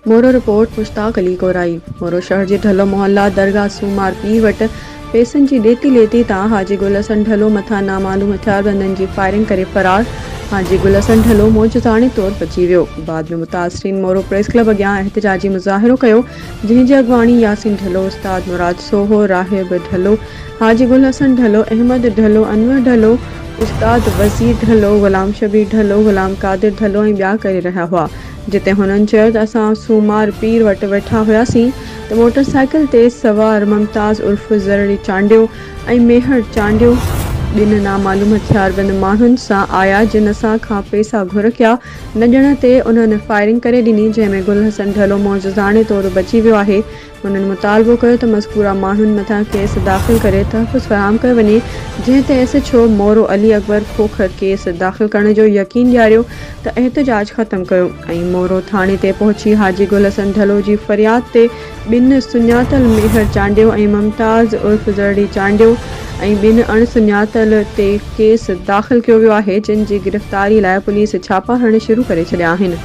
मोरो report Mushtaq Ali Core i. मोरो शहर जे ढलो मोहल्ला दरगाह सूमार पीर वटि पैसनि जी ॾेती लेती तां हाजी गुल हसन ढलो मथां नामालूम हथियारबंदनि जी फायरिंग करे फरार। हाजी गुल हसन ढलो मौजूदाणे तौरु बची वियो। बाद में मुतासिरीन मोरो प्रेस क्लब अॻियां एहतिजाजी मुज़ाहिरो कयो, जंहिंजी अॻवानी यासीन ढलो, उस्ताद मुराद सोहो, राहिब ढलो, हाजी गुल हसन ढलो, अहमद ढलो, अनवर ढलो, उस्ताद वज़ीर ढलो, ग़ुलाम शबीर ढलो, ग़ुलाम कादिर ढलो ऐं ॿिया करे रहिया हुआ। जिते हुननि चयो त असां सूमार पीर वटि वेठा हुआसीं त मोटरसाइकिल ते सवार मुमताज़ उर्फ़ ज़रड़ी चांडियो ऐं मेहर चांडियो ॿिनि नामालूम हथियारबंद माण्हुनि सां आया, जिन असां खां पैसा घुर कया। न ॾियण ते उन्हनि फायरिंग करे ॾिनी, जंहिंमें गुल हसन ढलो मौजूदाणे तौरु बची वियो आहे। हुननि मुतालबो कयो त मज़कूरा माण्हुनि मथां केस दाख़िल करे तहफ़्फ़ुज़ फ़राहम कयो वञे, जंहिं ते SHO मोरो अली अकबर खोखर केस दाख़िल करण जो यकीन ॾियारियो त एहतिजाज ख़त्म कयो ऐं मोरो थाणे ते पहुची हाजी गुल हसन ढलो जी फ़रियाद ते ॿिनि सुञातल मेहर चांडियो ऐं मुमताज़ उर्फ़ ज़रड़ी चांडियो ऐं ॿिनि अणसुञातल ते केस दाख़िल कयो वियो आहे, जिन जी गिरफ़्तारी लाइ पुलिस छापा हणण शुरू करे छॾिया आहिनि।